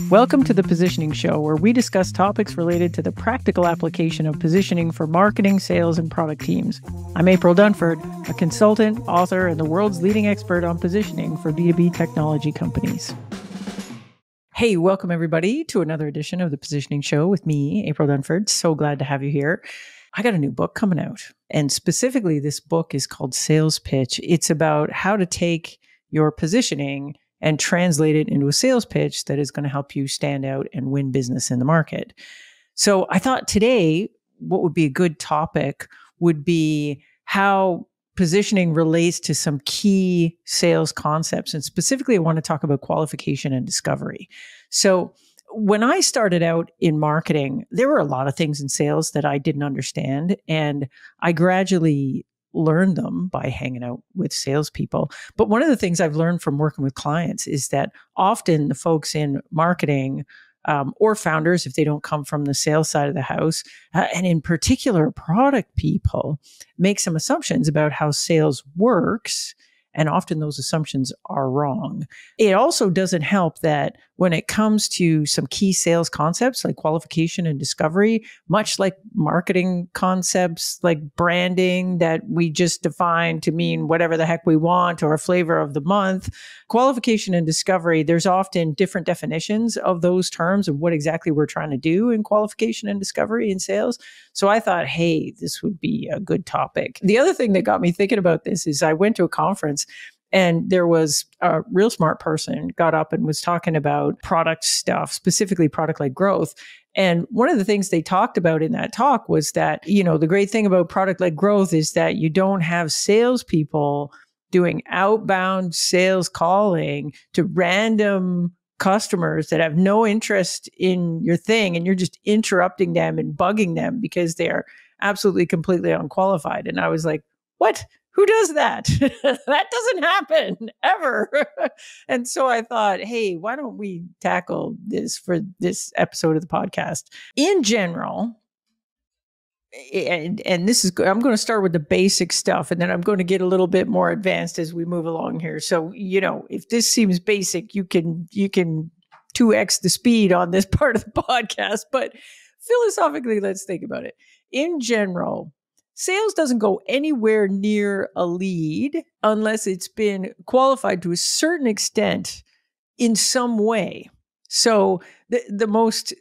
Welcome to the Positioning Show, where we discuss topics related to the practical application of positioning for marketing, sales, and product teams. I'm April Dunford, a consultant, author, and the world's leading expert on positioning for B2B technology companies. Hey, welcome everybody to another edition of the Positioning Show with me, April Dunford. So glad to have you here. I got a new book coming out, and specifically this book is called Sales Pitch. It's about how to take your positioning and translate it into a sales pitch that is going to help you stand out and win business in the market. So I thought today, what would be a good topic would be how positioning relates to some key sales concepts. And specifically, I want to talk about qualification and discovery. So when I started out in marketing, there were a lot of things in sales that I didn't understand. And I gradually learned them by hanging out with salespeople. But one of the things I've learned from working with clients is that often the folks in marketing or founders, if they don't come from the sales side of the house, and in particular product people, make some assumptions about how sales works. And often those assumptions are wrong. It also doesn't help that when it comes to some key sales concepts like qualification and discovery, much like marketing concepts like branding that we just define to mean whatever the heck we want or a flavor of the month, qualification and discovery, there's often different definitions of those terms and what exactly we're trying to do in qualification and discovery in sales. So I thought, hey, this would be a good topic. The other thing that got me thinking about this is I went to a conference and there was a real smart person got up and was talking about product stuff, specifically product-led growth. And one of the things they talked about in that talk was that, the great thing about product-led growth is that you don't have salespeople doing outbound sales calling to random customers that have no interest in your thing, and you're just interrupting them and bugging them because they're absolutely completely unqualified. And I was like, what? Who does that? That doesn't happen ever. And so I thought, hey, why don't we tackle this for this episode of the podcast? In general, and this is good. I'm going to start with the basic stuff, and then I'm going to get a little bit more advanced as we move along here. So, if this seems basic, you can 2x the speed on this part of the podcast. But philosophically, let's think about it. In general, sales doesn't go anywhere near a lead unless it's been qualified to a certain extent in some way. So the most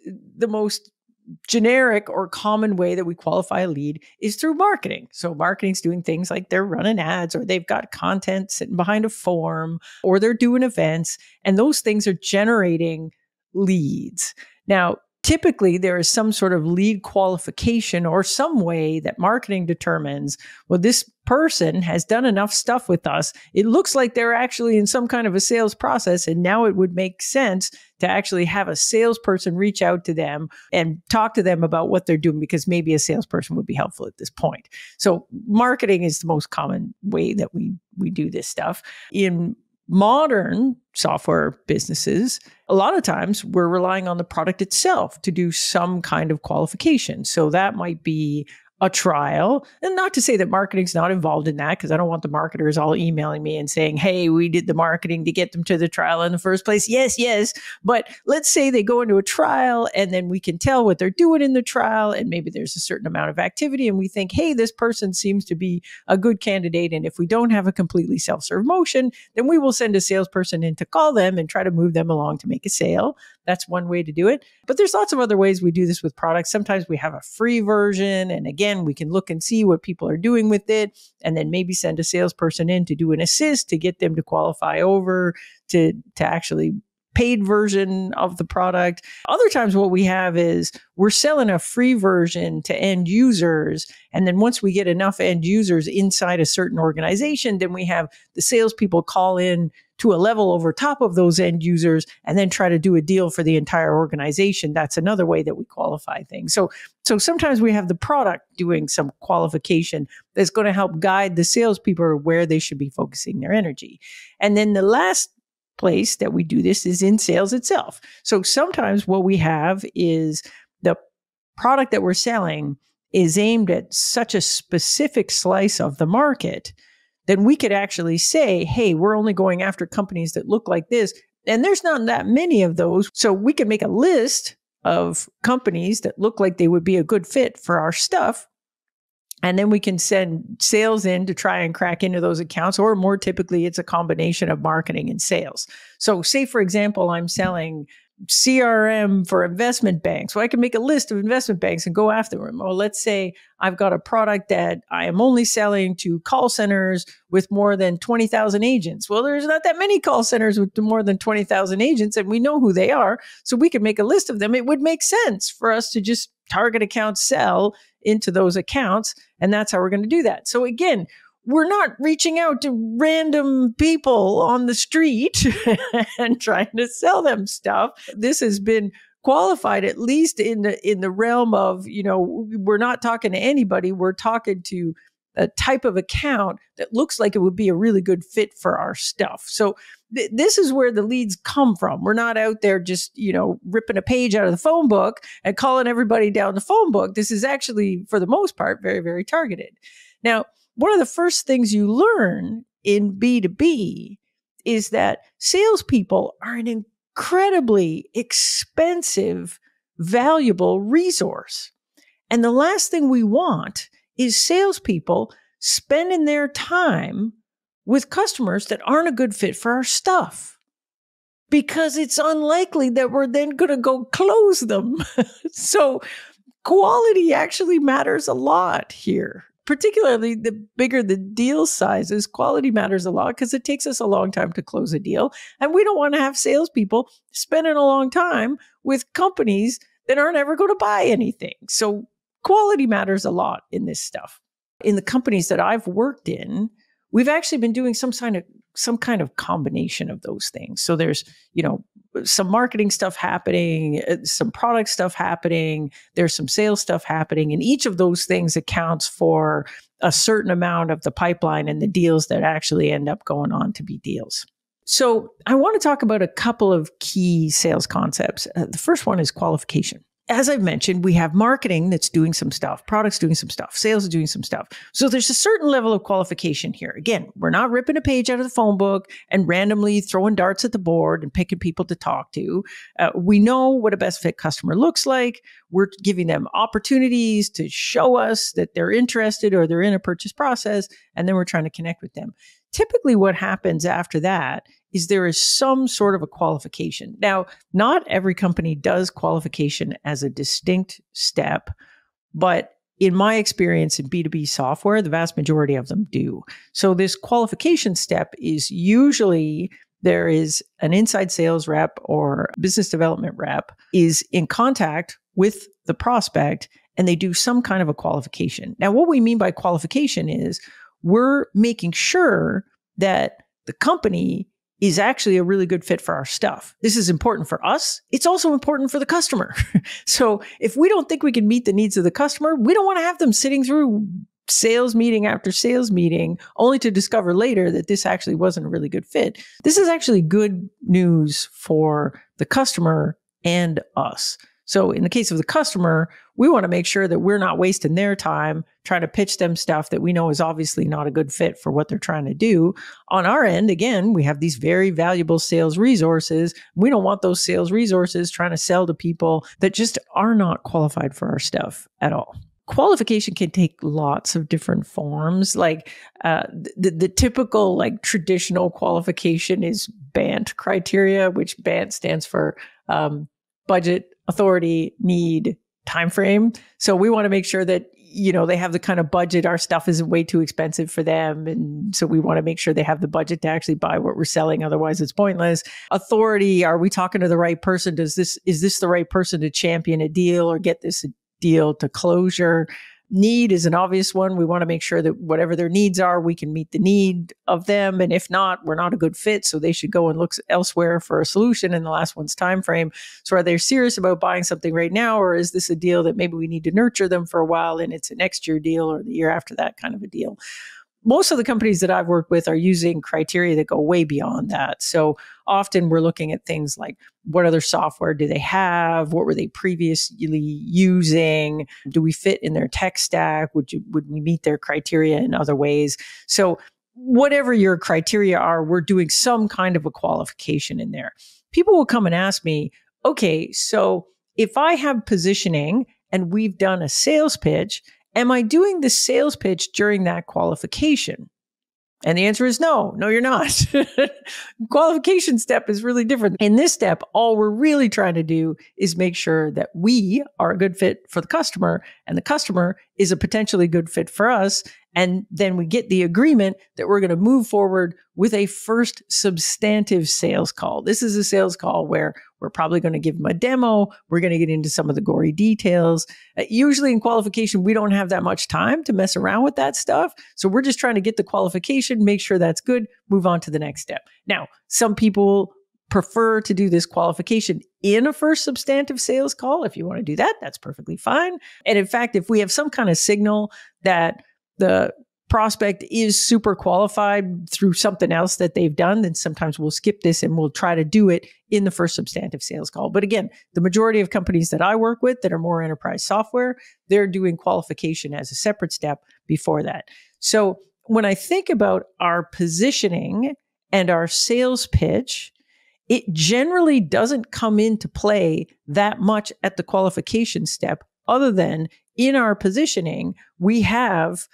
generic or common way that we qualify a lead is through marketing. So marketing's doing things like they're running ads, or they've got content sitting behind a form, or they're doing events, and those things are generating leads. Now, typically, there is some sort of lead qualification or some way that marketing determines, well, this person has done enough stuff with us. It looks like they're actually in some kind of a sales process. And now it would make sense to actually have a salesperson reach out to them and talk to them about what they're doing, because maybe a salesperson would be helpful at this point. So marketing is the most common way that we do this stuff. In modern software businesses, a lot of times we're relying on the product itself to do some kind of qualification. So that might be a trial. And not to say that marketing's not involved in that, because I don't want the marketers all emailing me and saying, hey, we did the marketing to get them to the trial in the first place. Yes. But let's say they go into a trial and then we can tell what they're doing in the trial. And maybe there's a certain amount of activity and we think, hey, this person seems to be a good candidate. And if we don't have a completely self-serve motion, then we will send a salesperson in to call them and try to move them along to make a sale. That's one way to do it. But there's lots of other ways we do this with products. Sometimes we have a free version. And again, we can look and see what people are doing with it, and then maybe send a salesperson in to do an assist to get them to qualify over to actually paid version of the product. Other times what we have is we're selling a free version to end users. And then once we get enough end users inside a certain organization, then we have the salespeople call in to a level over top of those end users and then try to do a deal for the entire organization. That's another way that we qualify things. So sometimes we have the product doing some qualification that's going to help guide the salespeople where they should be focusing their energy. And then the last place that we do this is in sales itself. So sometimes what we have is the product that we're selling is aimed at such a specific slice of the market, then we could actually say, hey, we're only going after companies that look like this. And there's not that many of those. So we can make a list of companies that look like they would be a good fit for our stuff. And then we can send sales in to try and crack into those accounts, or more typically, it's a combination of marketing and sales. So say, for example, I'm selling CRM for investment banks. Well, I can make a list of investment banks and go after them. Or let's say I've got a product that I am only selling to call centers with more than 20,000 agents. Well, there's not that many call centers with more than 20,000 agents, and we know who they are. So we can make a list of them. It would make sense for us to just target accounts, sell into those accounts. And that's how we're going to do that. So again, we're not reaching out to random people on the street and trying to sell them stuff. This has been qualified, at least in the realm of, we're not talking to anybody. We're talking to a type of account that looks like it would be a really good fit for our stuff. So this is where the leads come from. We're not out there just, ripping a page out of the phone book and calling everybody down the phone book. This is actually, for the most part, very, very targeted. Now, one of the first things you learn in B2B is that salespeople are an incredibly expensive, valuable resource. And the last thing we want is salespeople spending their time with customers that aren't a good fit for our stuff, because it's unlikely that we're then going to go close them. So quality actually matters a lot here. Particularly the bigger the deal sizes, quality matters a lot because it takes us a long time to close a deal. And we don't want to have salespeople spending a long time with companies that aren't ever going to buy anything. So quality matters a lot in this stuff. In the companies that I've worked in, we've actually been doing some kind of combination of those things. So there's, some marketing stuff happening, some product stuff happening, there's some sales stuff happening, and each of those things accounts for a certain amount of the pipeline and the deals that actually end up going on to be deals. So I want to talk about a couple of key sales concepts. The first one is qualification. As I've mentioned, we have marketing that's doing some stuff, products doing some stuff, sales is doing some stuff. So there's a certain level of qualification here. Again, we're not ripping a page out of the phone book and randomly throwing darts at the board and picking people to talk to. We know what a best fit customer looks like. We're giving them opportunities to show us that they're interested or they're in a purchase process, and then we're trying to connect with them. Typically what happens after that is there is some sort of a qualification. Now, not every company does qualification as a distinct step, but in my experience in B2B software, the vast majority of them do. So this qualification step is usually there is an inside sales rep or business development rep is in contact with the prospect and they do some kind of a qualification. Now, what we mean by qualification is we're making sure that the company is actually a really good fit for our stuff. This is important for us. It's also important for the customer. So if we don't think we can meet the needs of the customer, we don't want to have them sitting through sales meeting after sales meeting only to discover later that this actually wasn't a really good fit. This is actually good news for the customer and us. So in the case of the customer, we want to make sure that we're not wasting their time trying to pitch them stuff that we know is obviously not a good fit for what they're trying to do. On our end, again, we have these very valuable sales resources. We don't want those sales resources trying to sell to people that just are not qualified for our stuff at all. Qualification can take lots of different forms. Like the typical traditional qualification is BANT criteria, which BANT stands for budget, authority, need, time frame. So we want to make sure that, they have the kind of budget. Our stuff isn't way too expensive for them. And so we want to make sure they have the budget to actually buy what we're selling. Otherwise it's pointless. Authority, are we talking to the right person? Is this the right person to champion a deal or get this deal to closure? Need is an obvious one. We want to make sure that whatever their needs are, we can meet the need of them. And if not, we're not a good fit. So they should go and look elsewhere for a solution. And the last one's time frame. So are they serious about buying something right now? Or is this a deal that maybe we need to nurture them for a while and it's a next year deal or the year after that kind of a deal? Most of the companies that I've worked with are using criteria that go way beyond that. So often we're looking at things like what other software do they have? What were they previously using? Do we fit in their tech stack? Would we meet their criteria in other ways? So whatever your criteria are, we're doing some kind of a qualification in there. people will come and ask me, okay, so if I have positioning and we've done a sales pitch, am I doing the sales pitch during that qualification? And the answer is no, you're not. Qualification step is really different. In this step, all we're really trying to do is make sure that we are a good fit for the customer and the customer is a potentially good fit for us. And then we get the agreement that we're going to move forward with a first substantive sales call. This is a sales call where we're probably going to give them a demo. We're going to get into some of the gory details. Usually in qualification, we don't have that much time to mess around with that stuff. So we're just trying to get the qualification, make sure that's good, move on to the next step. Now, some people prefer to do this qualification in a first substantive sales call. If you want to do that, that's perfectly fine. And in fact, if we have some kind of signal that the prospect is super qualified through something else that they've done, then sometimes we'll skip this and we'll try to do it in the first substantive sales call. But again, the majority of companies that I work with that are more enterprise software, they're doing qualification as a separate step before that. So when I think about our positioning and our sales pitch, it generally doesn't come into play that much at the qualification step, other than in our positioning, we have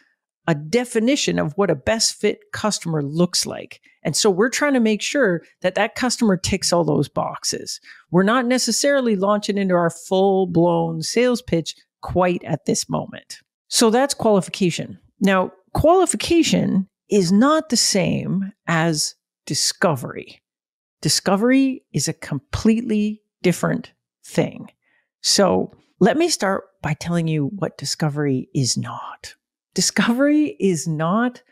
a definition of what a best fit customer looks like. And so we're trying to make sure that that customer ticks all those boxes. We're not necessarily launching into our full-blown sales pitch quite at this moment. So that's qualification. Now, qualification is not the same as discovery. Discovery is a completely different thing. So let me start by telling you what discovery is not. Discovery is not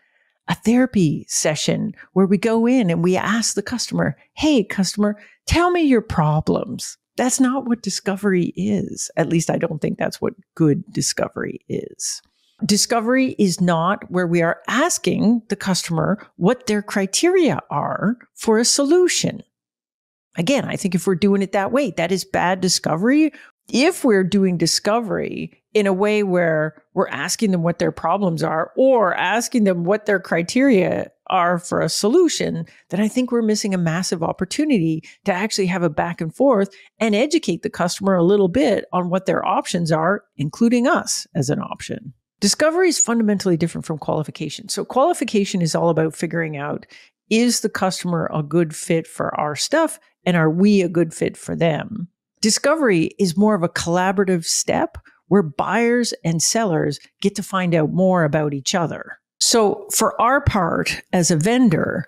a therapy session where we go in and we ask the customer, hey, customer, tell me your problems. That's not what discovery is. At least I don't think that's what good discovery is. Discovery is not where we are asking the customer what their criteria are for a solution. Again, I think if we're doing it that way, that is bad discovery. If we're doing discovery in a way where we're asking them what their problems are or asking them what their criteria are for a solution, then I think we're missing a massive opportunity to actually have a back and forth and educate the customer a little bit on what their options are, including us as an option. Discovery is fundamentally different from qualification. So qualification is all about figuring out, is the customer a good fit for our stuff and are we a good fit for them? Discovery is more of a collaborative step where buyers and sellers get to find out more about each other. So for our part as a vendor,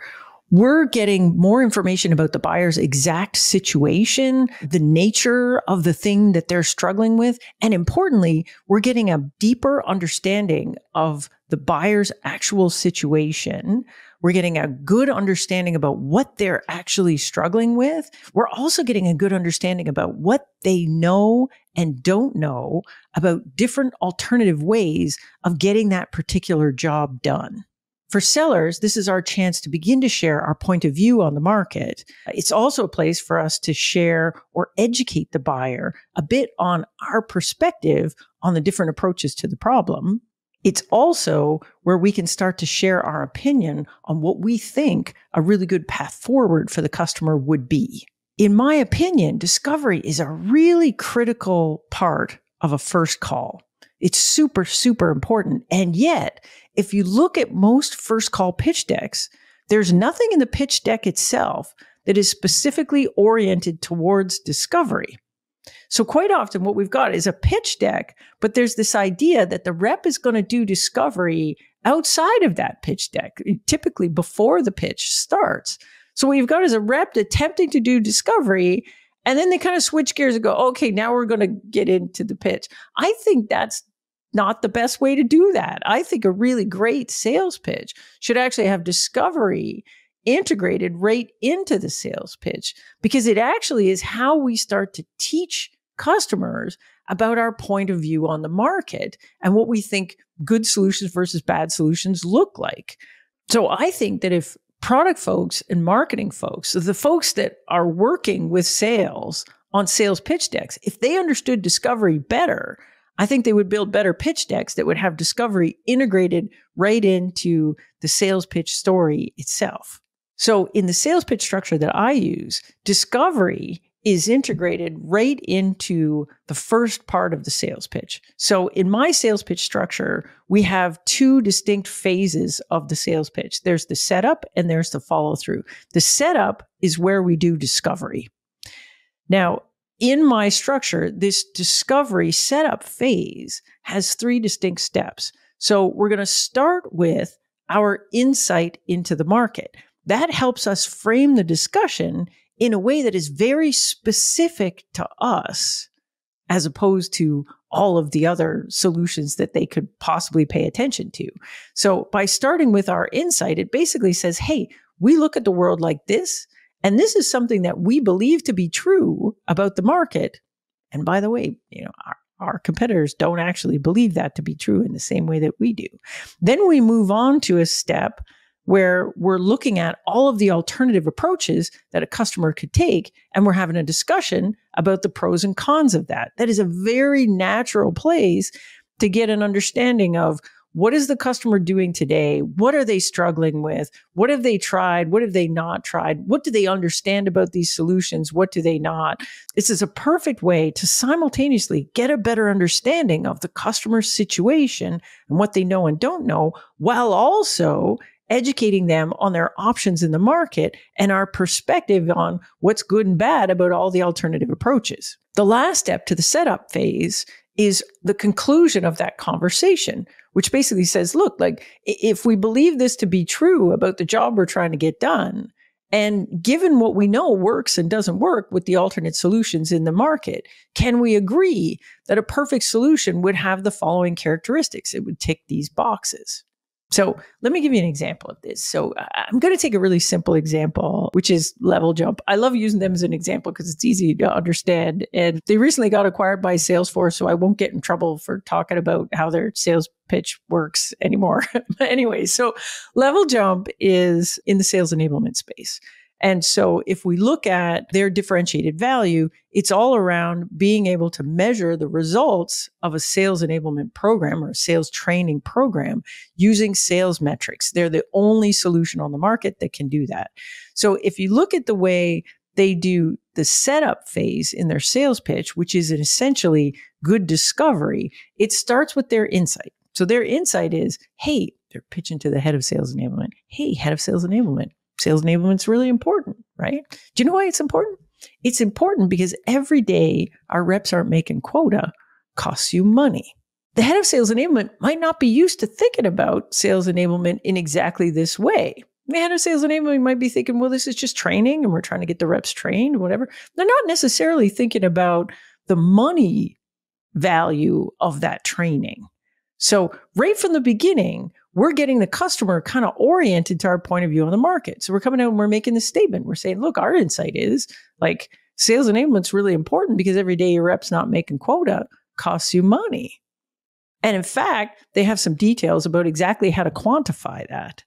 we're getting more information about the buyer's exact situation, the nature of the thing that they're struggling with, and importantly, we're getting a deeper understanding of the buyer's actual situation. We're getting a good understanding about what they're actually struggling with. We're also getting a good understanding about what they know and don't know about different alternative ways of getting that particular job done. For sellers, this is our chance to begin to share our point of view on the market. It's also a place for us to share or educate the buyer a bit on our perspective on the different approaches to the problem. It's also where we can start to share our opinion on what we think a really good path forward for the customer would be. In my opinion, discovery is a really critical part of a first call. It's super, super important. And yet, if you look at most first call pitch decks, there's nothing in the pitch deck itself that is specifically oriented towards discovery. So quite often what we've got is a pitch deck, but there's this idea that the rep is going to do discovery outside of that pitch deck, typically before the pitch starts. So what you've got is a rep attempting to do discovery, and then they kind of switch gears and go, okay, now we're going to get into the pitch. I think that's not the best way to do that. I think a really great sales pitch should actually have discovery integrated right into the sales pitch, because it actually is how we start to teach customers about our point of view on the market and what we think good solutions versus bad solutions look like. So I think that if product folks and marketing folks, so the folks that are working with sales on sales pitch decks, if they understood discovery better, I think they would build better pitch decks that would have discovery integrated right into the sales pitch story itself. So in the sales pitch structure that I use, discovery is integrated right into the first part of the sales pitch. So in my sales pitch structure, we have two distinct phases of the sales pitch. There's the setup and there's the follow through. The setup is where we do discovery. Now, in my structure, this discovery setup phase has three distinct steps. So we're going to start with our insight into the market. That helps us frame the discussion in a way that is very specific to us, as opposed to all of the other solutions that they could possibly pay attention to. So by starting with our insight, it basically says, hey, we look at the world like this, and this is something that we believe to be true about the market. And by the way, our competitors don't actually believe that to be true in the same way that we do. Then we move on to a step where we're looking at all of the alternative approaches that a customer could take, and we're having a discussion about the pros and cons of that. That is a very natural place to get an understanding of what is the customer doing today? What are they struggling with? What have they tried? What have they not tried? What do they understand about these solutions? What do they not? This is a perfect way to simultaneously get a better understanding of the customer's situation and what they know and don't know, while also educating them on their options in the market and our perspective on what's good and bad about all the alternative approaches. The last step to the setup phase is the conclusion of that conversation, which basically says, look, like if we believe this to be true about the job we're trying to get done, and given what we know works and doesn't work with the alternate solutions in the market, can we agree that a perfect solution would have the following characteristics? It would tick these boxes. So let me give you an example of this. So I'm going to take a really simple example, which is LevelJump. I love using them as an example because it's easy to understand. And they recently got acquired by Salesforce, so I won't get in trouble for talking about how their sales pitch works anymore. But anyway, so LevelJump is in the sales enablement space. And so if we look at their differentiated value, it's all around being able to measure the results of a sales enablement program or a sales training program using sales metrics. They're the only solution on the market that can do that. So if you look at the way they do the setup phase in their sales pitch, which is an essentially good discovery, it starts with their insight. So their insight is, hey, they're pitching to the head of sales enablement. Hey, head of sales enablement. Sales enablement is really important, right? Do you know why it's important? It's important because every day our reps aren't making quota costs you money. The head of sales enablement might not be used to thinking about sales enablement in exactly this way. The head of sales enablement might be thinking, well, this is just training and we're trying to get the reps trained, whatever. They're not necessarily thinking about the money value of that training. So right from the beginning, we're getting the customer kind of oriented to our point of view on the market. So we're coming out and we're making this statement. We're saying, look, our insight is like sales enablement's really important because every day your rep's not making quota costs you money. And in fact, they have some details about exactly how to quantify that.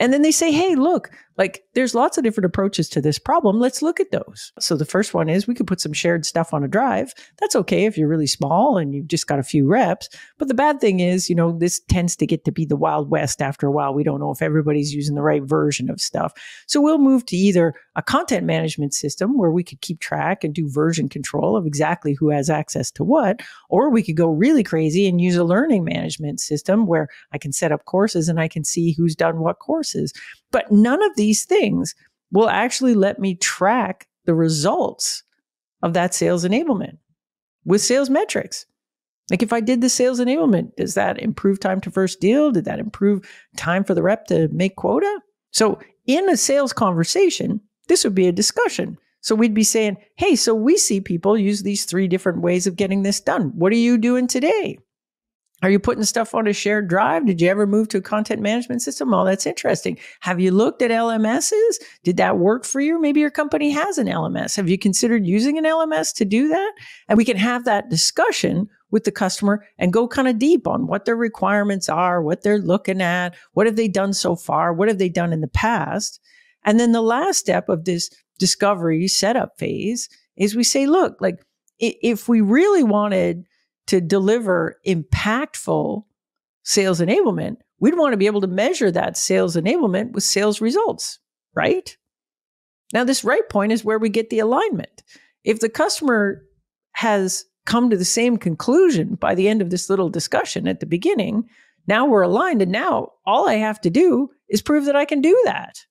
And then they say, hey, look, like there's lots of different approaches to this problem. Let's look at those. So the first one is we could put some shared stuff on a drive. That's okay if you're really small and you've just got a few reps. But the bad thing is, this tends to get to be the Wild West after a while. We don't know if everybody's using the right version of stuff. So we'll move to either a content management system where we could keep track and do version control of exactly who has access to what, or we could go really crazy and use a learning management system where I can set up courses and I can see who's done what courses. But none of these things will actually let me track the results of that sales enablement with sales metrics. Like if I did the sales enablement, does that improve time to first deal? Did that improve time for the rep to make quota? So in a sales conversation, this would be a discussion. So we'd be saying, hey, so we see people use these 3 different ways of getting this done. What are you doing today? Are you putting stuff on a shared drive? Did you ever move to a content management system? Oh, that's interesting. Have you looked at LMSs? Did that work for you? Maybe your company has an LMS. Have you considered using an LMS to do that? And we can have that discussion with the customer and go kind of deep on what their requirements are, what they're looking at, what have they done so far, what have they done in the past. And then the last step of this discovery setup phase is we say, look, like if we really wanted to deliver impactful sales enablement, we'd want to be able to measure that sales enablement with sales results, right? Now, this right point is where we get the alignment. If the customer has come to the same conclusion by the end of this little discussion at the beginning, now we're aligned. And now all I have to do is prove that I can do that.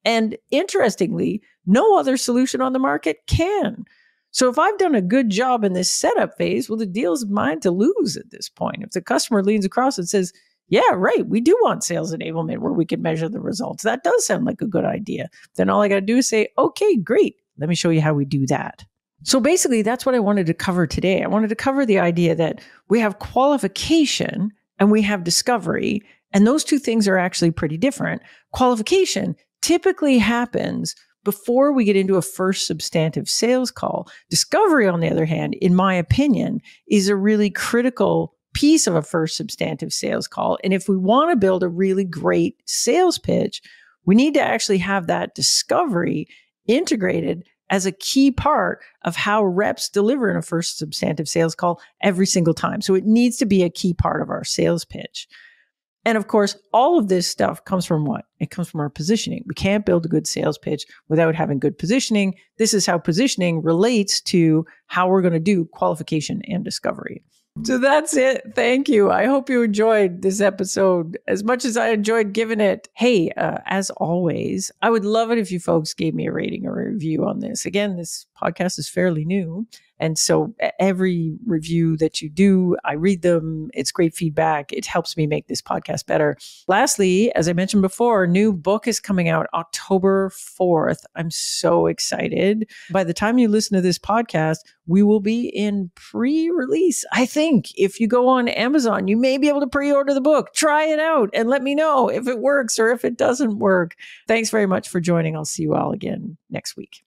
And interestingly, no other solution on the market can. So if I've done a good job in this setup phase, well, the deal's mine to lose at this point. If the customer leans across and says, yeah, right, we do want sales enablement where we can measure the results. That does sound like a good idea. Then all I got to do is say, okay, great. Let me show you how we do that. So basically, that's what I wanted to cover today. I wanted to cover the idea that we have qualification and we have discovery, and those two things are actually pretty different. Qualification typically happens before we get into a first substantive sales call. Discovery, on the other hand, in my opinion, is a really critical piece of a first substantive sales call. And if we want to build a really great sales pitch, we need to actually have that discovery integrated as a key part of how reps deliver in a first substantive sales call every single time. So it needs to be a key part of our sales pitch. And of course, all of this stuff comes from what? It comes from our positioning. We can't build a good sales pitch without having good positioning. This is how positioning relates to how we're going to do qualification and discovery. So that's it. Thank you. I hope you enjoyed this episode as much as I enjoyed giving it. Hey, as always, I would love it if you folks gave me a rating or a review on this. Again, this podcast is fairly new. And so every review that you do, I read them. It's great feedback. It helps me make this podcast better. Lastly, as I mentioned before, a new book is coming out October 4th. I'm so excited. By the time you listen to this podcast, we will be in pre-release. I think if you go on Amazon, you may be able to pre-order the book. Try it out and let me know if it works or if it doesn't work. Thanks very much for joining. I'll see you all again next week.